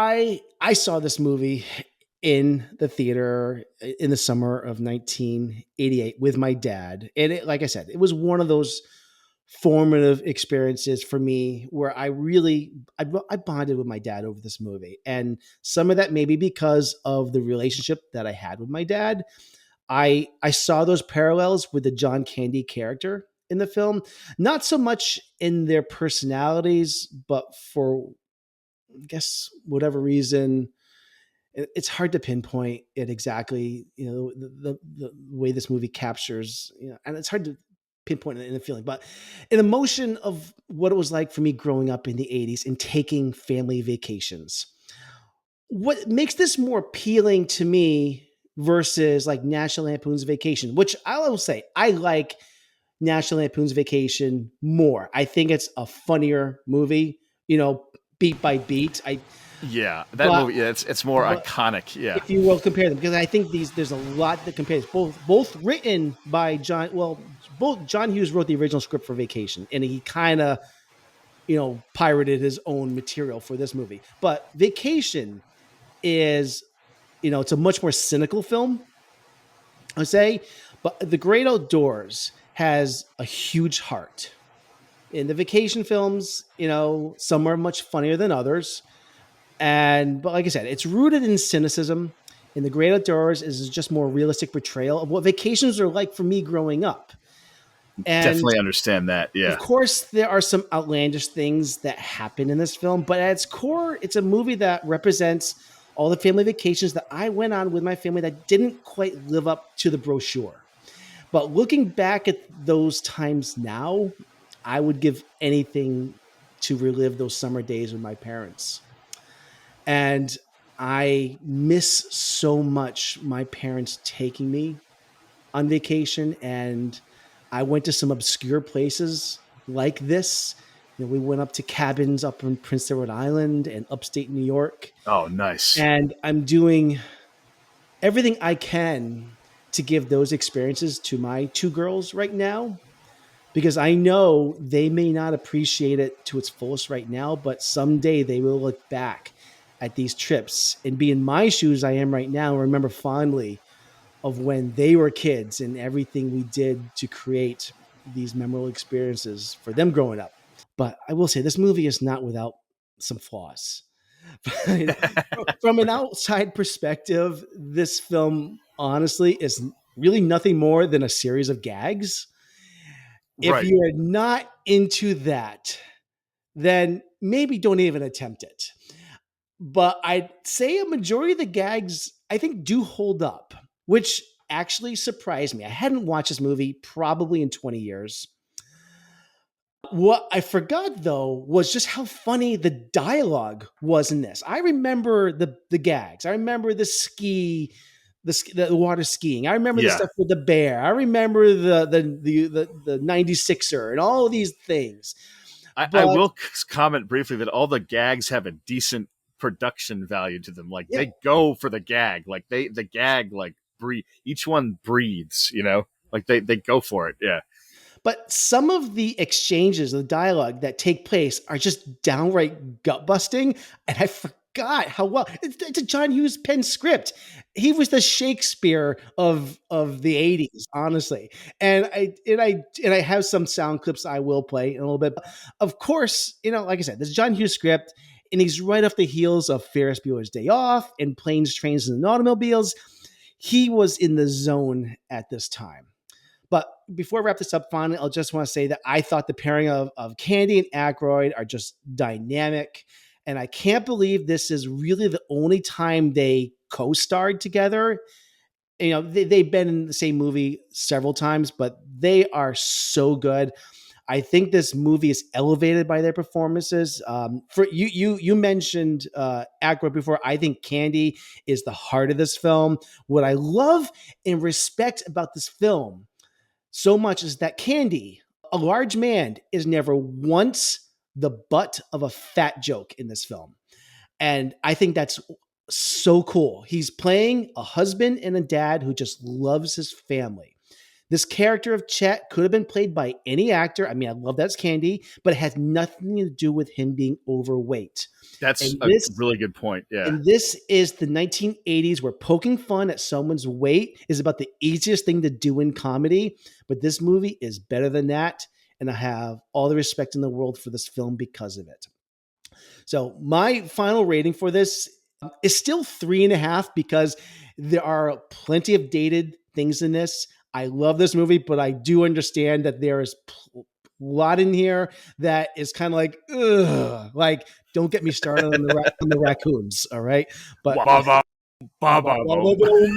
I saw this movie in the theater in the summer of 1988 with my dad. And like I said, it was one of those formative experiences for me where I bonded with my dad over this movie. And some of that maybe because of the relationship that I had with my dad. I saw those parallels with the John Candy character in the film, not so much in their personalities, but for I guess whatever reason, it's hard to pinpoint it exactly. The way this movie captures, and it's hard to pinpoint it in a feeling, but an emotion of what it was like for me growing up in the '80s and taking family vacations. What makes this more appealing to me versus like National Lampoon's Vacation, which I will say I like National Lampoon's Vacation more. I think it's a funnier movie, beat by beat. Yeah, that But movie. Yeah, it's more but iconic. Yeah, if you will compare them, because I think there's a lot that compares. Both written by John. Well, both John Hughes wrote the original script for Vacation, and he kind of pirated his own material for this movie. But Vacation is it's a much more cynical film, I would say. But The Great Outdoors has a huge heart. In the Vacation films, some are much funnier than others. But like I said, it's rooted in cynicism. In The Great Outdoors is just more realistic portrayal of what vacations are like for me growing up. And definitely understand that. of Yeah, course, there are some outlandish things that happen in this film, but at its core, it's a movie that represents all the family vacations that I went on with my family that didn't quite live up to the brochure. But looking back at those times now, I would give anything to relive those summer days with my parents. And I miss so much my parents taking me on vacation. And I went to some obscure places like this. We went up to cabins up in Prince Edward Island and upstate New York. oh, nice. And I'm doing everything I can to give those experiences to my two girls right now, because I know they may not appreciate it to its fullest right now, but someday they will look back at these trips and be in my shoes I am right now and remember fondly of when they were kids and everything we did to create these memorable experiences for them growing up. But I will say this movie is not without some flaws. From an outside perspective, this film honestly is really nothing more than a series of gags. If Right. you are not into that, then maybe don't even attempt it. But I'd say a majority of the gags I think do hold up, which actually surprised me. I hadn't watched this movie probably in 20 years. What I forgot though was just how funny the dialogue was in this. I remember the gags. I remember the water skiing. I remember the Yeah. stuff with the bear. I remember the 96er and all of these things. I But will comment briefly that all the gags have a decent production value to them. Like yeah, they go for the gag. Like the gag like breathe. Each one breathes. Like they go for it. Yeah. but some of the exchanges, the dialogue that take place are just downright gut busting. And I forgot how well it's a John Hughes pen script. He was the Shakespeare of the '80s, honestly. And I have some sound clips I will play in a little bit. But of course, like I said, this is John Hughes script, and he's right off the heels of Ferris Bueller's Day Off and Planes, Trains, and Automobiles. He was in the zone at this time. But before I wrap this up, finally, I'll just want to say that I thought the pairing of Candy and Aykroyd are just dynamic. And I can't believe this is really the only time they co starred together. They've been in the same movie several times, but they are so good. I think this movie is elevated by their performances. For you mentioned Aykroyd before. I think Candy is the heart of this film. What I love and respect about this film so much is that Candy, a large man, is never once the butt of a fat joke in this film. And I think that's so cool. He's playing a husband and a dad who just loves his family. This character of Chet could have been played by any actor. I mean, I love That's Candy, but it has nothing to do with him being overweight. That's And a this really good point. Yeah. and this is the 1980s where poking fun at someone's weight is about the easiest thing to do in comedy. But this movie is better than that. And I have all the respect in the world for this film because of it. So my final rating for this is still 3.5 because there are plenty of dated things in this. I love this movie, but I do understand that there is a lot in here that is kind of like, ugh, like don't get me started on the raccoons. All right, but Ba ba ba ba ba.